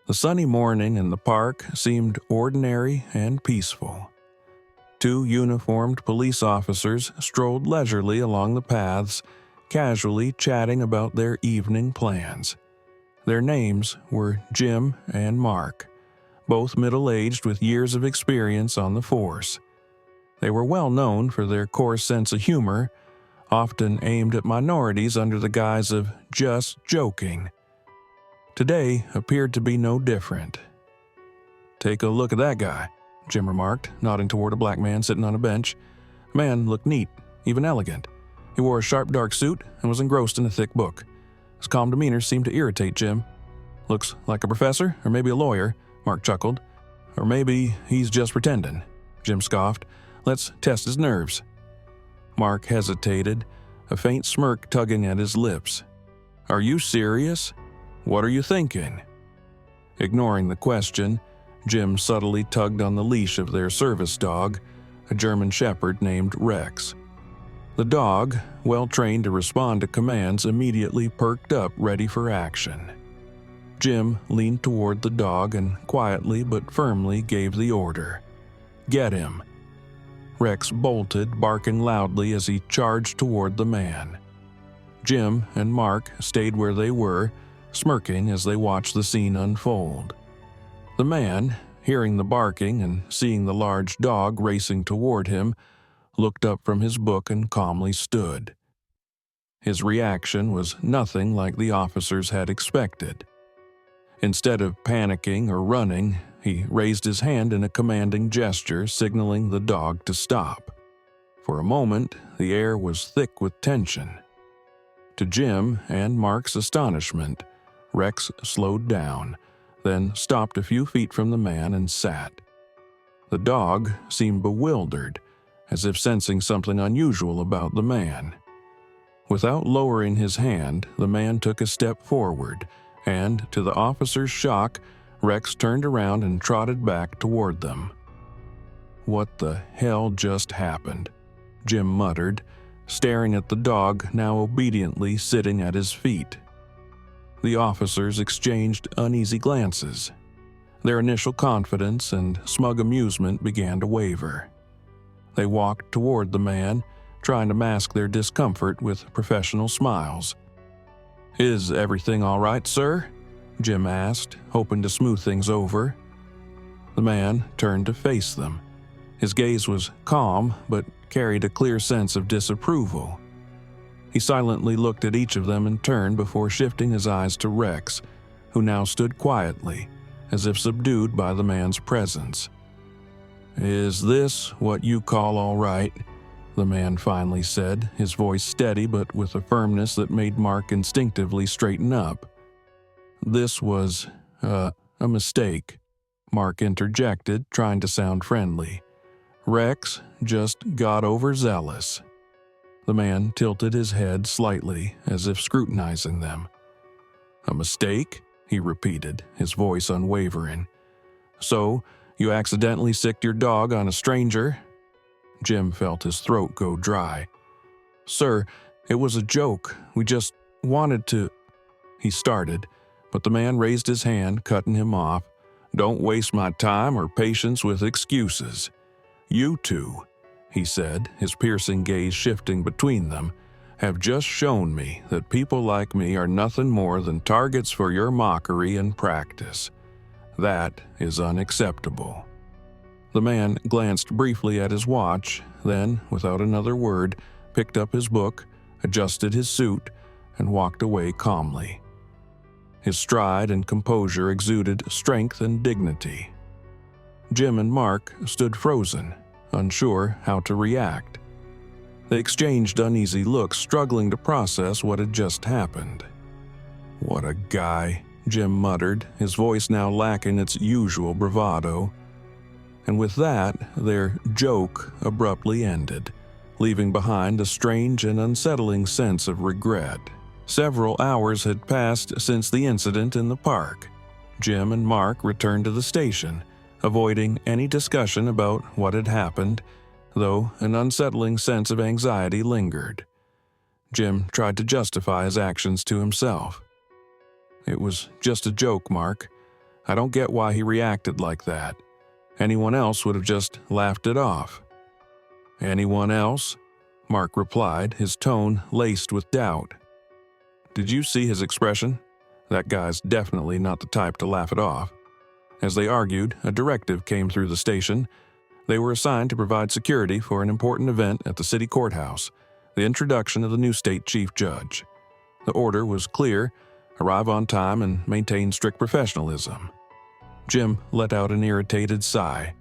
The sunny morning in the park seemed ordinary and peaceful. Two uniformed police officers strolled leisurely along the paths, casually chatting about their evening plans. Their names were Jim and Mark, both middle-aged with years of experience on the force. They were well known for their coarse sense of humor, often aimed at minorities under the guise of just joking. Today appeared to be no different. "Take a look at that guy," Jim remarked, nodding toward a black man sitting on a bench. The man looked neat, even elegant. He wore a sharp dark suit and was engrossed in a thick book. His calm demeanor seemed to irritate Jim. "Looks like a professor, or maybe a lawyer," Mark chuckled. "Or maybe he's just pretending," Jim scoffed. "Let's test his nerves." Mark hesitated, a faint smirk tugging at his lips. "Are you serious? What are you thinking?" Ignoring the question, Jim subtly tugged on the leash of their service dog, a German shepherd named Rex. The dog, well trained to respond to commands, immediately perked up, ready for action. Jim leaned toward the dog and quietly but firmly gave the order, "Get him." Rex bolted, barking loudly as he charged toward the man. Jim and Mark stayed where they were, smirking as they watched the scene unfold. The man, hearing the barking and seeing the large dog racing toward him, looked up from his book and calmly stood. His reaction was nothing like the officers had expected. Instead of panicking or running, he raised his hand in a commanding gesture, signaling the dog to stop. For a moment, the air was thick with tension. To Jim and Mark's astonishment, Rex slowed down, then stopped a few feet from the man and sat. The dog seemed bewildered, as if sensing something unusual about the man. Without lowering his hand, the man took a step forward, and, to the officer's shock, Rex turned around and trotted back toward them. "What the hell just happened?" Jim muttered, staring at the dog now obediently sitting at his feet. The officers exchanged uneasy glances. Their initial confidence and smug amusement began to waver. They walked toward the man, trying to mask their discomfort with professional smiles. "Is everything all right, sir?" Jim asked, hoping to smooth things over. The man turned to face them. His gaze was calm, but carried a clear sense of disapproval. He silently looked at each of them in turn before shifting his eyes to Rex, who now stood quietly, as if subdued by the man's presence. "Is this what you call all right?" the man finally said, his voice steady but with a firmness that made Mark instinctively straighten up. "This was, a mistake," Mark interjected, trying to sound friendly. "Rex just got overzealous." The man tilted his head slightly, as if scrutinizing them. "A mistake?" he repeated, his voice unwavering. "So, you accidentally sicked your dog on a stranger?" Jim felt his throat go dry. "Sir, it was a joke. We just wanted to—" he started, but the man raised his hand, cutting him off. "Don't waste my time or patience with excuses. You two," he said, his piercing gaze shifting between them, "have just shown me that people like me are nothing more than targets for your mockery and practice. That is unacceptable." The man glanced briefly at his watch, then, without another word, picked up his book, adjusted his suit, and walked away calmly. His stride and composure exuded strength and dignity. Jim and Mark stood frozen, unsure how to react. They exchanged uneasy looks, struggling to process what had just happened. "What a guy," Jim muttered, his voice now lacking its usual bravado. And with that, their joke abruptly ended, leaving behind a strange and unsettling sense of regret. Several hours had passed since the incident in the park. Jim and Mark returned to the station, avoiding any discussion about what had happened, though an unsettling sense of anxiety lingered. Jim tried to justify his actions to himself. "It was just a joke, Mark. I don't get why he reacted like that. Anyone else would have just laughed it off." "Anyone else?" Mark replied, his tone laced with doubt. "Did you see his expression? That guy's definitely not the type to laugh it off." As they argued, a directive came through the station. They were assigned to provide security for an important event at the city courthouse, the introduction of the new state chief judge. The order was clear: arrive on time and maintain strict professionalism. Jim let out an irritated sigh.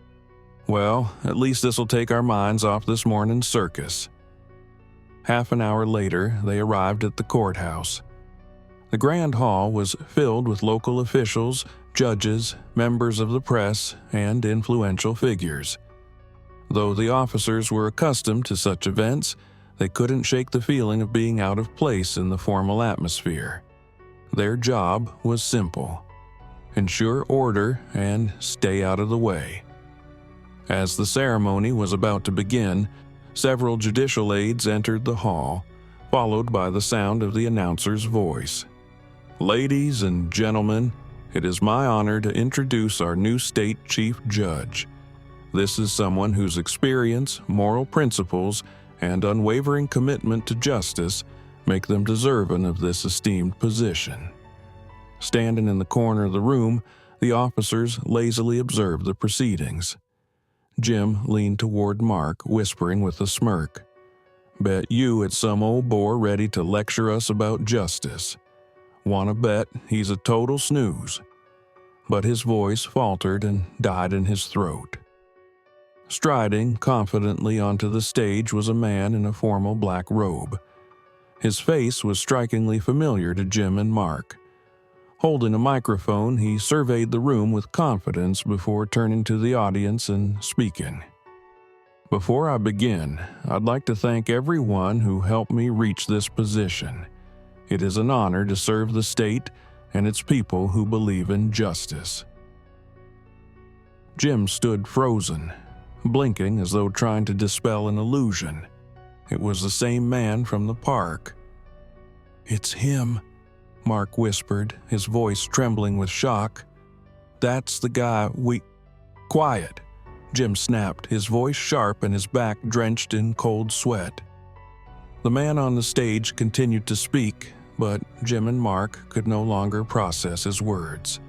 "Well, at least this'll take our minds off this morning's circus." Half an hour later, they arrived at the courthouse. The grand hall was filled with local officials, judges, members of the press, and influential figures. Though the officers were accustomed to such events, they couldn't shake the feeling of being out of place in the formal atmosphere. Their job was simple: ensure order and stay out of the way. As the ceremony was about to begin, several judicial aides entered the hall, followed by the sound of the announcer's voice. "Ladies and gentlemen, it is my honor to introduce our new state chief judge. This is someone whose experience, moral principles, and unwavering commitment to justice make them deserving of this esteemed position." Standing in the corner of the room, the officers lazily observed the proceedings. Jim leaned toward Mark, whispering with a smirk, "Bet you it's some old bore ready to lecture us about justice. Wanna bet he's a total snooze." But his voice faltered and died in his throat. Striding confidently onto the stage was a man in a formal black robe. His face was strikingly familiar to Jim and Mark. Holding a microphone, he surveyed the room with confidence before turning to the audience and speaking. "Before I begin, I'd like to thank everyone who helped me reach this position. It is an honor to serve the state and its people who believe in justice." Jim stood frozen, blinking as though trying to dispel an illusion. It was the same man from the park. "It's him," Mark whispered, his voice trembling with shock. "That's the guy we—" "Quiet!" Jim snapped, his voice sharp and his back drenched in cold sweat. The man on the stage continued to speak, but Jim and Mark could no longer process his words.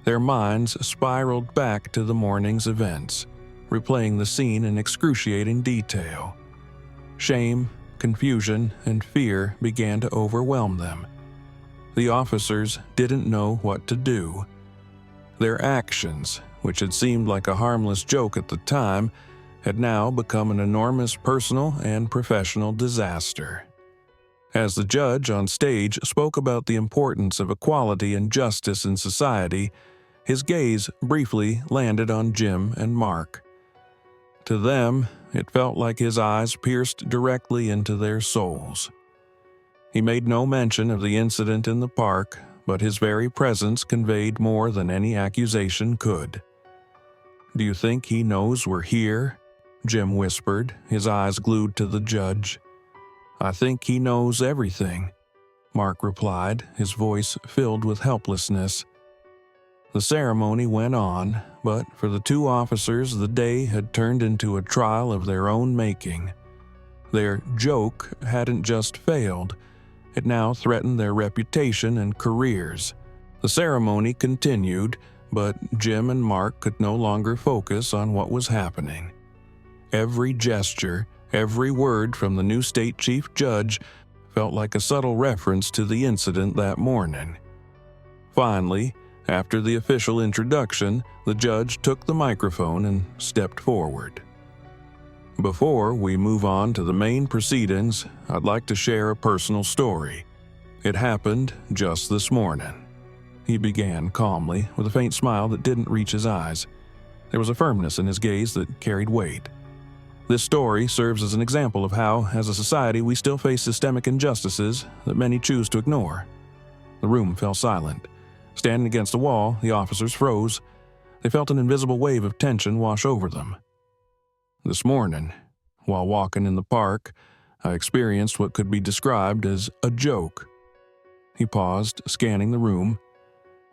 Their minds spiraled back to the morning's events, replaying the scene in excruciating detail. Shame, confusion, and fear began to overwhelm them. The officers didn't know what to do. Their actions, which had seemed like a harmless joke at the time, had now become an enormous personal and professional disaster. As the judge on stage spoke about the importance of equality and justice in society, his gaze briefly landed on Jim and Mark. To them, it felt like his eyes pierced directly into their souls. He made no mention of the incident in the park, but his very presence conveyed more than any accusation could. "Do you think he knows we're here?" Jim whispered, his eyes glued to the judge. "I think he knows everything," Mark replied, his voice filled with helplessness. The ceremony went on, but for the two officers the day had turned into a trial of their own making. Their joke hadn't just failed, it now threatened their reputation and careers. The ceremony continued, but Jim and Mark could no longer focus on what was happening. Every gesture, every word from the new state chief judge felt like a subtle reference to the incident that morning. Finally, after the official introduction, the judge took the microphone and stepped forward. "Before we move on to the main proceedings, I'd like to share a personal story. It happened just this morning," he began calmly, with a faint smile that didn't reach his eyes. There was a firmness in his gaze that carried weight. "This story serves as an example of how, as a society, we still face systemic injustices that many choose to ignore." The room fell silent. Standing against a wall, the officers froze. They felt an invisible wave of tension wash over them. "This morning, while walking in the park, I experienced what could be described as a joke." He paused, scanning the room.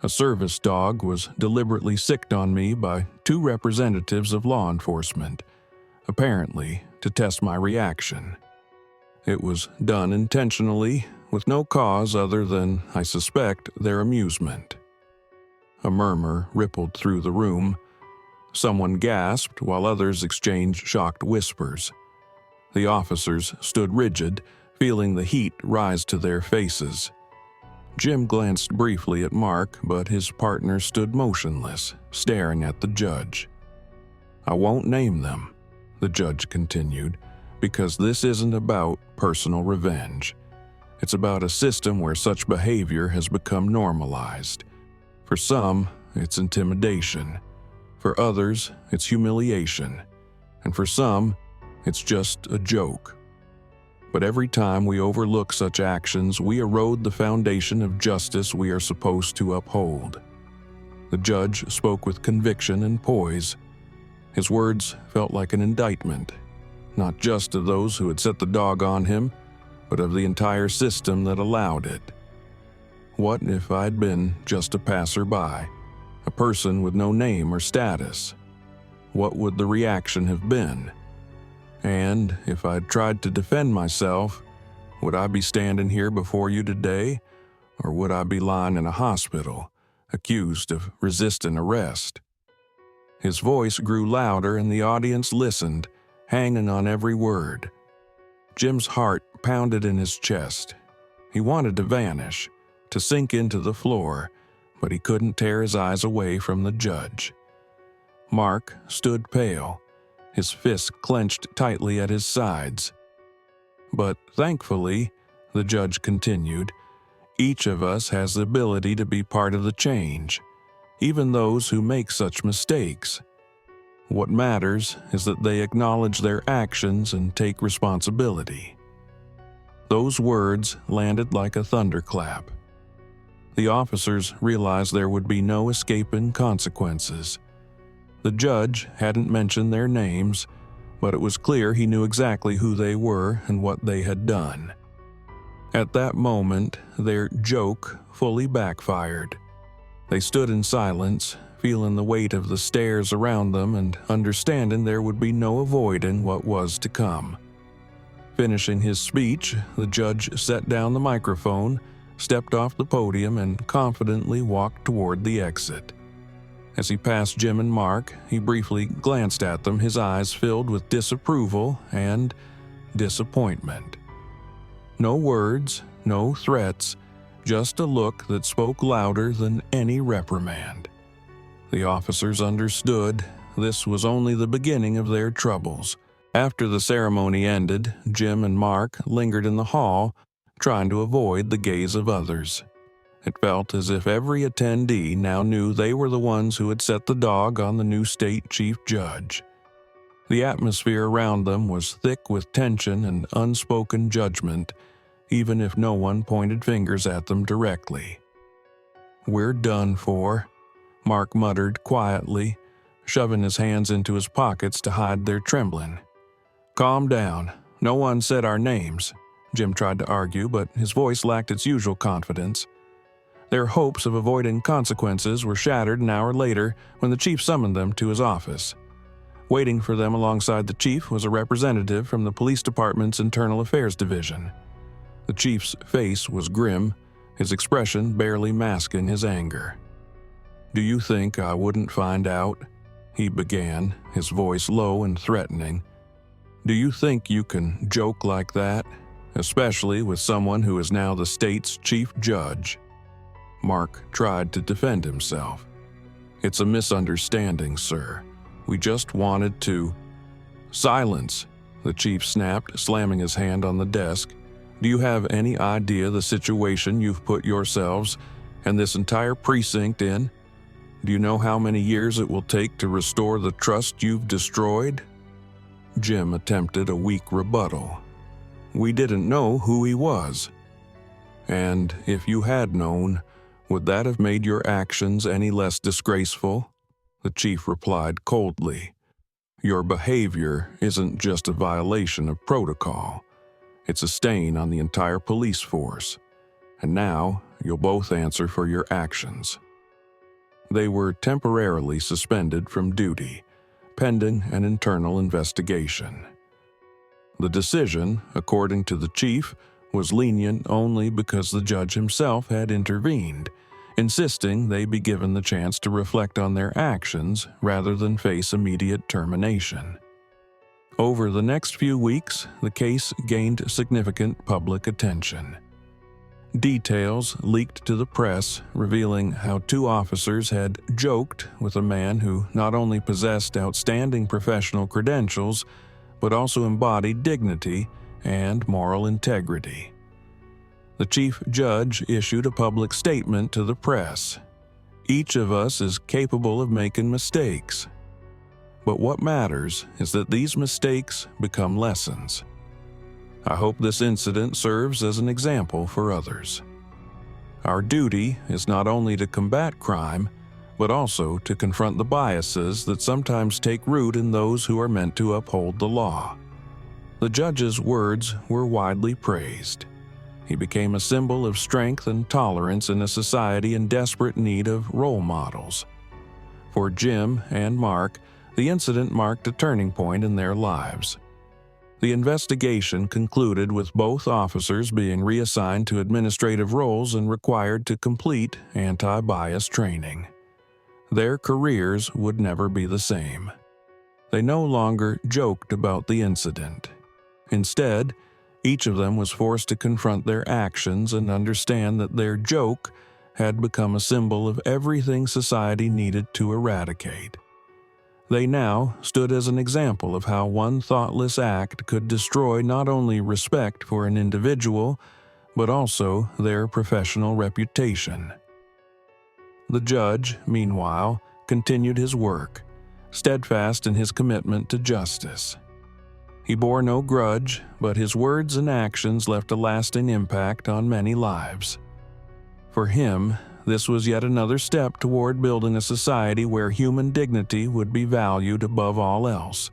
A service dog was deliberately sicked on me by 2 representatives of law enforcement, apparently to test my reaction. It was done intentionally, with no cause other than, I suspect, their amusement. A murmur rippled through the room. Someone gasped while others exchanged shocked whispers. The officers stood rigid, feeling the heat rise to their faces. Jim glanced briefly at Mark, but his partner stood motionless, staring at the judge. "I won't name them," the judge continued, "because this isn't about personal revenge. It's about a system where such behavior has become normalized. For some, it's intimidation. For others, it's humiliation. And for some, it's just a joke. But every time we overlook such actions, we erode the foundation of justice we are supposed to uphold." The judge spoke with conviction and poise. His words felt like an indictment, not just of those who had set the dog on him, but of the entire system that allowed it. What if I'd been just a passerby, a person with no name or status? What would the reaction have been? And if I'd tried to defend myself, would I be standing here before you today, or would I be lying in a hospital, accused of resisting arrest? His voice grew louder and the audience listened, hanging on every word. Jim's heart pounded in his chest. He wanted to vanish, to sink into the floor, but he couldn't tear his eyes away from the judge. Mark stood pale, his fists clenched tightly at his sides. "But thankfully," the judge continued, "each of us has the ability to be part of the change, even those who make such mistakes. What matters is that they acknowledge their actions and take responsibility." Those words landed like a thunderclap. The officers realized there would be no escaping consequences. The judge hadn't mentioned their names, but it was clear he knew exactly who they were and what they had done. At that moment, their joke fully backfired. They stood in silence, feeling the weight of the stares around them and understanding there would be no avoiding what was to come. Finishing his speech, the judge set down the microphone, stepped off the podium, and confidently walked toward the exit. As he passed Jim and Mark, he briefly glanced at them, his eyes filled with disapproval and disappointment. No words, no threats, just a look that spoke louder than any reprimand. The officers understood this was only the beginning of their troubles. After the ceremony ended, Jim and Mark lingered in the hall, trying to avoid the gaze of others. It felt as if every attendee now knew they were the ones who had set the dog on the new state chief judge. The atmosphere around them was thick with tension and unspoken judgment, even if no one pointed fingers at them directly. "We're done for," Mark muttered quietly, shoving his hands into his pockets to hide their trembling. "Calm down. No one said our names," Jim tried to argue, but his voice lacked its usual confidence. Their hopes of avoiding consequences were shattered an hour later when the chief summoned them to his office. Waiting for them alongside the chief was a representative from the police department's internal affairs division. The chief's face was grim, his expression barely masking his anger. "Do you think I wouldn't find out?" he began, his voice low and threatening. "Do you think you can joke like that, especially with someone who is now the state's chief judge?" Mark tried to defend himself. "It's a misunderstanding, sir. We just wanted to—" "Silence!" the chief snapped, slamming his hand on the desk. "Do you have any idea the situation you've put yourselves and this entire precinct in? Do you know how many years it will take to restore the trust you've destroyed?" Jim attempted a weak rebuttal. "We didn't know who he was." "And if you had known, would that have made your actions any less disgraceful?" The chief replied coldly. "Your behavior isn't just a violation of protocol. It's a stain on the entire police force. And now you'll both answer for your actions." They were temporarily suspended from duty, pending an internal investigation. The decision, according to the chief, was lenient only because the judge himself had intervened, insisting they be given the chance to reflect on their actions rather than face immediate termination. Over the next few weeks, the case gained significant public attention. Details leaked to the press revealing how two officers had joked with a man who not only possessed outstanding professional credentials, but also embodied dignity and moral integrity. The chief judge issued a public statement to the press. Each of us is capable of making mistakes. But what matters is that these mistakes become lessons. I hope this incident serves as an example for others. Our duty is not only to combat crime, but also to confront the biases that sometimes take root in those who are meant to uphold the law. The judge's words were widely praised. He became a symbol of strength and tolerance in a society in desperate need of role models. For Jim and Mark, the incident marked a turning point in their lives. The investigation concluded with both officers being reassigned to administrative roles and required to complete anti-bias training. Their careers would never be the same. They no longer joked about the incident. Instead, each of them was forced to confront their actions and understand that their joke had become a symbol of everything society needed to eradicate. They now stood as an example of how one thoughtless act could destroy not only respect for an individual, but also their professional reputation. The judge, meanwhile, continued his work, steadfast in his commitment to justice. He bore no grudge, but his words and actions left a lasting impact on many lives. For him, this was yet another step toward building a society where human dignity would be valued above all else.